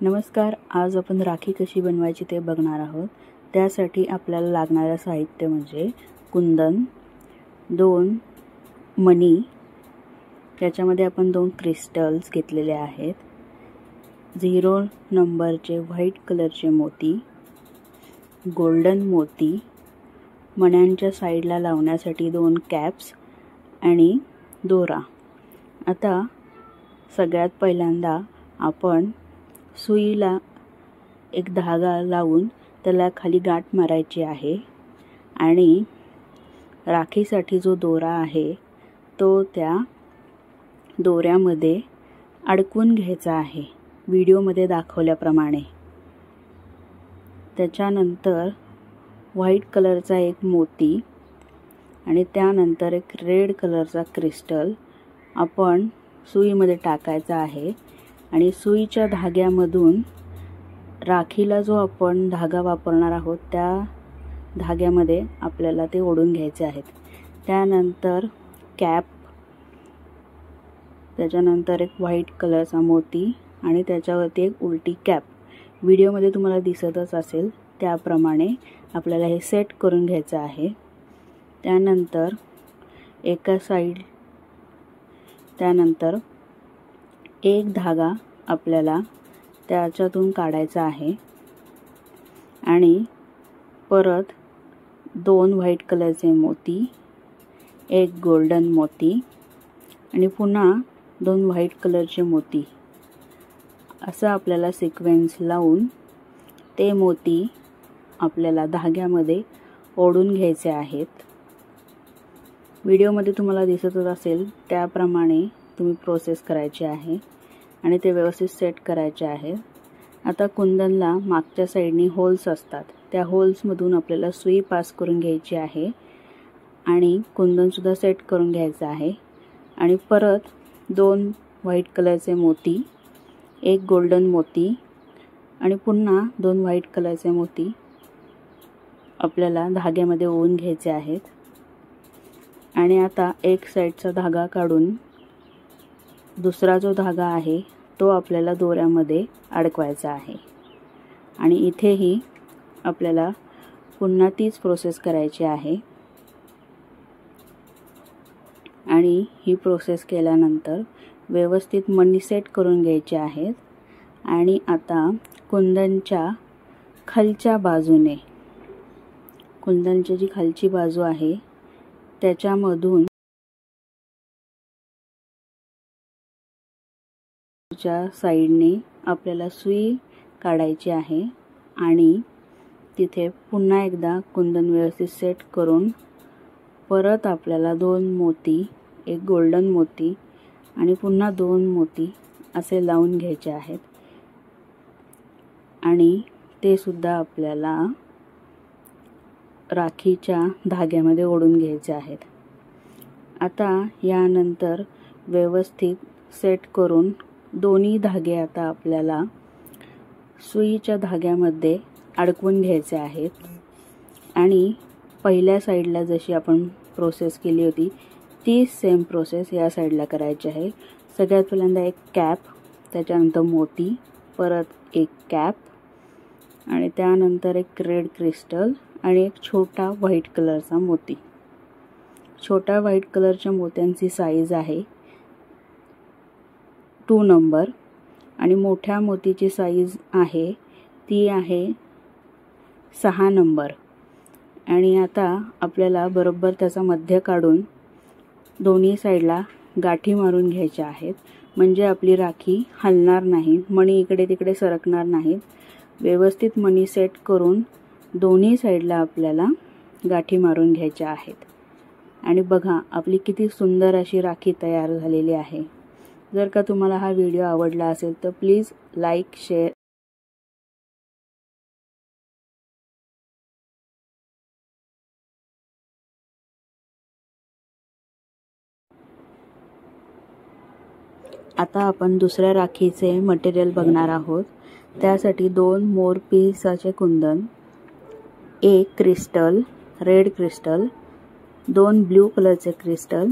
नमस्कार. आज आपण राखी कशी बनवायची ते बघणार आहोत. त्यासाठी आपल्याला लागणारे साहित्य म्हणजे कुंदन, 2 मणी, त्याच्यामध्ये आपण 2 क्रिस्टल्स घेतलेले आहेत, 0 नंबरचे व्हाईट कलरचे मोती, गोल्डन मोती, मण्यांच्या साईडला लावण्यासाठी 2 कॅप्स आणि दोरा. आता सगळ्यात पहिल्यांदा आपण सुईला एक धागा लावून त्याला खाली गाठ मारायची आहे आणि राखीसाठी जो दोरा आहे तो त्या दोऱ्यामध्ये अडकवून घ्यायचा आहे व्हिडिओमध्ये दाखवल्याप्रमाणे. त्याच्यानंतर व्हाईट कलरचा एक मोती आणि त्यानंतर एक रेड कलरचा क्रिस्टल आपण सुईमध्ये टाकायचा आहे आणि सुईच्या धाग्यामधून राखीला जो आपण धागा वापरणार आहोत त्या धाग्यामध्ये आपल्याला ते ओढून घ्यायचे आहेत. त्यानंतर कॅप, त्याच्यानंतर एक व्हाईट कलरचा मोती आणि त्याच्यावरती एक उलटी कॅप. व्हिडिओमध्ये तुम्हाला दिसतच असेल त्याप्रमाणे आपल्याला हे सेट करून घ्यायचं आहे. त्यानंतर एका साईड त्यानंतर एक धागा आपल्याला त्याच्यातून काढायचा आहे आणि परत 2 व्हाईट कलरचे मोती, एक गोल्डन मोती आणि पुन्हा 2 व्हाईट कलरचे मोती, असं आपल्याला सिक्वेन्स लावून ते मोती आपल्याला धाग्यामध्ये ओढून घ्यायचे आहेत. व्हिडिओमध्ये तुम्हाला दिसतच असेल त्याप्रमाणे तुम्ही प्रोसेस करायची आहे आणि ते व्यवस्थित सेट करायचे आहे. आता कुंदनला मागच्या साईडनी होल्स असतात, त्या होल्समधून आपल्याला सुई पास करून घ्यायची आहे आणि कुंदनसुद्धा सेट करून घ्यायचं आहे. आणि परत 2 व्हाईट कलरचे मोती, एक गोल्डन मोती आणि पुन्हा 2 व्हाईट कलरचे मोती आपल्याला धाग्यामध्ये ओवून घ्यायचे आहेत. आणि आता एक साईडचा धागा काढून दुसरा जो धागा आहे तो आपल्याला दोऱ्यामध्ये अडकवायचा आहे आणि इथेही आपल्याला पुन्हा तीच प्रोसेस करायची आहे. आणि ही प्रोसेस केल्यानंतर व्यवस्थित मणी सेट करून घ्यायचे आहेत. आणि आता कुंदनच्या खालच्या बाजूने, कुंदनची जी खालची बाजू आहे त्याच्यामधून च्या साईडने आपल्याला सुई काढायची आहे आणि तिथे पुन्हा एकदा कुंदन व्यवस्थित सेट करून परत आपल्याला 2 मोती, एक गोल्डन मोती आणि पुन्हा 2 मोती असे लावून घ्यायचे आहेत आणि ते सुद्धा आपल्याला राखीच्या धाग्यामध्ये ओढून घ्यायचे आहेत. आता यानंतर व्यवस्थित सेट करून दोन्ही धागे आता आपल्याला सुईच्या धाग्यामध्ये अडकवून घ्यायचे आहेत. आणि पहिल्या साईडला जशी आपण प्रोसेस केली होती ती सेम प्रोसेस या साईडला करायची आहे. सगळ्यात पहिल्यांदा एक कॅप, त्याच्यानंतर मोती, परत एक कॅप आणि त्यानंतर एक रेड क्रिस्टल आणि एक छोटा व्हाईट कलरचा मोती. छोट्या व्हाईट कलरच्या मोत्यांची साईज आहे 2 नंबर आणि मोठ्या मोतीची साईज आहे ती आहे 6 नंबर. आणि आता आपल्याला बरोबर त्याचा मध्य काढून दोन्ही साईडला गाठी मारून घ्यायच्या आहेत म्हणजे आपली राखी हलणार नाही, मणी इकडे तिकडे सरकणार नाहीत. व्यवस्थित मणी सेट करून दोन्ही साईडला आपल्याला गाठी मारून घ्यायच्या आहेत. आणि बघा आपली किती सुंदर अशी राखी तयार झालेली आहे. जर का तुम्हाला हा व्हिडिओ आवडला असेल तर प्लीज लाईक, शेअर. आता आपण दुसऱ्या राखीचे मटेरियल बघणार आहोत. त्यासाठी 2 मोरपीसाचे कुंदन, एक क्रिस्टल, रेड क्रिस्टल, 2 ब्लू कलरचे क्रिस्टल,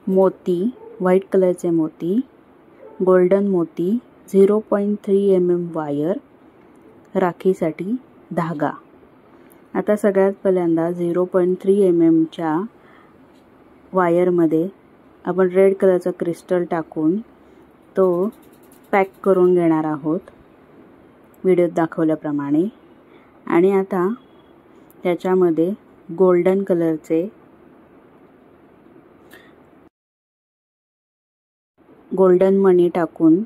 मोती, व्हाईट कलरचे मोती, गोल्डन मोती, 0.3 mm वायर, राखीसाठी धागा। आता सगळ्यात पहिल्यांदा 0.3 mm च्या वायरमध्ये आपण रेड कलरचा क्रिस्टल टाकून तो पॅक करून घेणार आहोत व्हिडिओत दाखवल्याप्रमाणे। आणि आता त्याच्यामध्ये गोल्डन कलरचे गोल्डन मणी टाकून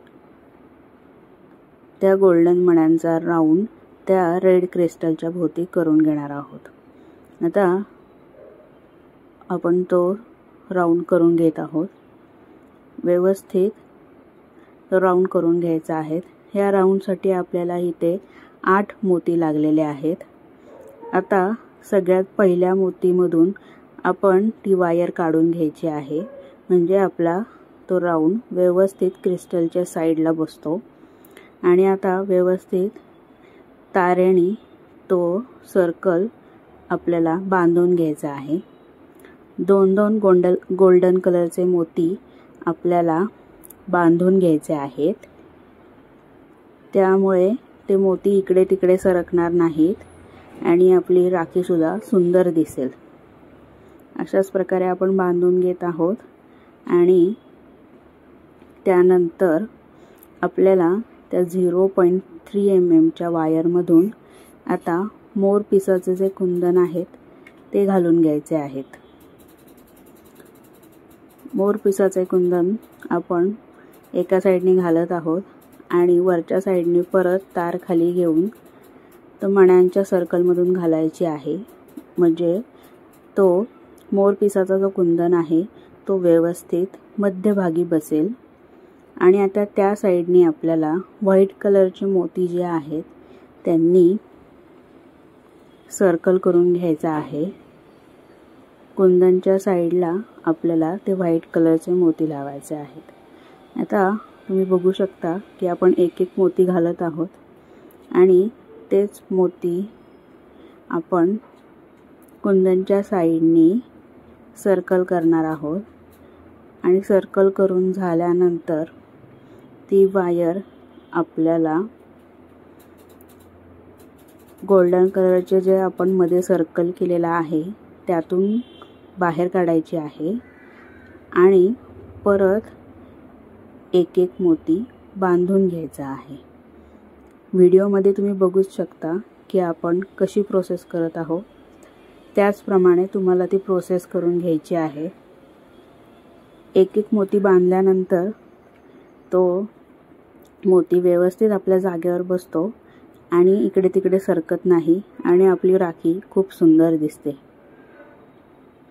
त्या गोल्डन मण्यांचा राऊंड त्या रेड क्रिस्टलच्या भोवती करून घेणार आहोत। आता आपण तो राऊंड करून घेत आहोत। व्यवस्थित तो राऊंड करून घ्यायचा आहे। या राऊंडसाठी आपल्याला इथे 8 मोती लागलेले आहेत। आता सगळ्यात पहिल्या मोतीमधून आपण ती वायर काढून घ्यायची आहे, म्हणजे आपला तो राऊंड व्यवस्थित क्रिस्टलच्या साईडला बसतो। आणि आता व्यवस्थित तारेने तो सर्कल आपल्याला बांधून घ्यायचा आहे। 2-2 गोल्डन कलरचे मोती आपल्याला बांधून घ्यायचे आहेत, त्यामुळे ते मोती इकडे तिकडे सरकणार नाहीत आणि आपली राखी सुद्धा सुंदर दिसेल। अशाच प्रकारे आपण बांधून घेत आहोत। आणि त्यानंतर आपल्याला त्या 0.3 mm च्या वायरमधून आता मोर पिसाचे जे कुंदन आहेत ते घालून घ्यायचे आहेत। मोर पिसाचे कुंदन आपण एका साईडने घालत आहोत आणि वरच्या साईडने परत तार खाली घेऊन तो मण्यांच्या सर्कलमधून घालायची आहे, म्हणजे तो मोर पिसाचा जो कुंदन आहे तो व्यवस्थित मध्यभागी बसेल। आणि आता त्या साईडने आपल्याला व्हाईट कलरचे मोती जे आहेत त्यांनी सर्कल करून घ्यायचा आहे। कुंदनच्या साईडला आपल्याला ते व्हाईट कलरचे मोती लावायचे आहेत। आता तुम्ही बघू शकता की आपण एक एक मोती घालत आहोत आणि तेच मोती आपण कुंदनच्या साईडनी सर्कल करणार आहोत। आणि सर्कल करून झाल्यानंतर ती वायर आपल्याला गोल्डन कलरचे जे आपण मध्ये सर्कल केलेला आहे त्यातून बाहेर काढायची आहे आणि परत एक एक मोती बांधून घ्यायचा आहे। व्हिडिओमध्ये तुम्ही बघू शकता की आपण कशी प्रोसेस करत आहोत, त्याचप्रमाणे तुम्हाला ती प्रोसेस करून घ्यायची आहे। एक एक मोती बांधल्यानंतर तो मोती व्यवस्थित आपल्या जागेवर बसतो आणि इकडे तिकडे सरकत नाही आणि आपली राखी खूप सुंदर दिसते।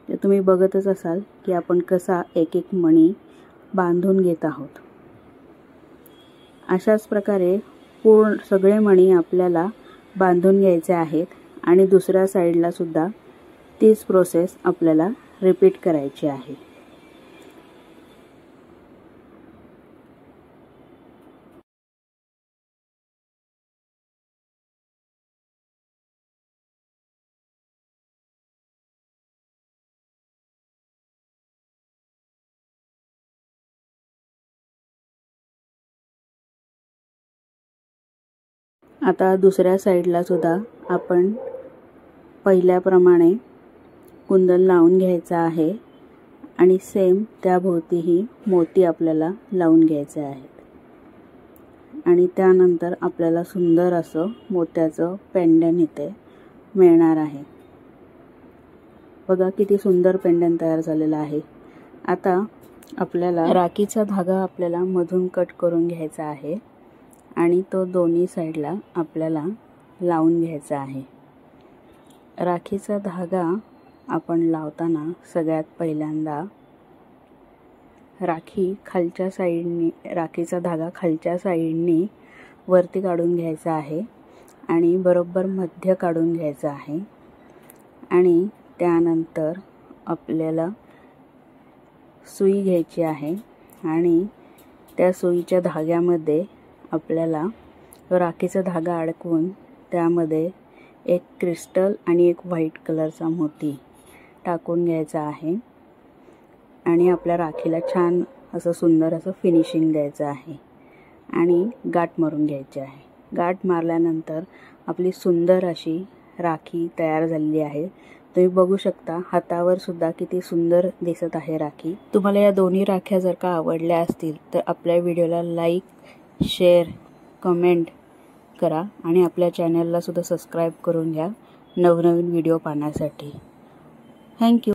ते तुम्ही बघतच असाल की आपण कसा एक एक मणी बांधून घेत आहोत। अशाच प्रकारे पूर्ण सगळे मणी आपल्याला बांधून घ्यायचे आहेत आणि दुसऱ्या साईडला सुद्धा तीच प्रोसेस आपल्याला रिपीट करायची आहे। आता दुसऱ्या साईडला सुद्धा आपण पहिल्याप्रमाणे कुंदन लावून घ्यायचा आहे आणि सेम त्याभोवतीही मोती आपल्याला लावून घ्यायचे आहेत। आणि त्यानंतर आपल्याला सुंदर असं मोत्याचं पेंडंट इथे मिळणार आहे। बघा किती सुंदर पेंडंट तयार झालेला आहे। आता आपल्याला राखीचा धागा आपल्याला मधून कट करून घ्यायचा आहे आणि तो दोन्ही साईडला आपल्याला लावून घ्यायचा आहे। राखीचा धागा आपण लावताना सगळ्यात पहिल्यांदा राखीचा धागा खालच्या साईडने वरती काढून घ्यायचा आहे आणि बरोबर मध्य काढून घ्यायचा आहे। आणि त्यानंतर आपल्याला सुई घ्यायची आहे आणि त्या सुईच्या धाग्यामध्ये आपल्याला राखीचा धागा अडकवून त्यामध्ये एक क्रिस्टल आणि एक व्हाईट कलरचा मोती टाकून घ्यायचा आहे आणि आपल्या राखीला छान असं सुंदर असं फिनिशिंग द्यायचं आहे। आणि गाठ मारून घ्यायची आहे। गाठ मारल्यानंतर आपली सुंदर अशी राखी तयार झालेली आहे। तुम्ही बघू शकता हातावर सुद्धा किती सुंदर दिसत आहे राखी। तुम्हाला या दोन्ही राख्या जर का आवडल्या असतील तर आपल्या व्हिडिओला लाईक, शेअर, कमेंट करा आणि आपल्या चॅनलला सुद्धा सबस्क्राइब करून घ्या नवनवीन व्हिडिओ पाहण्यासाठी। थँक्यू।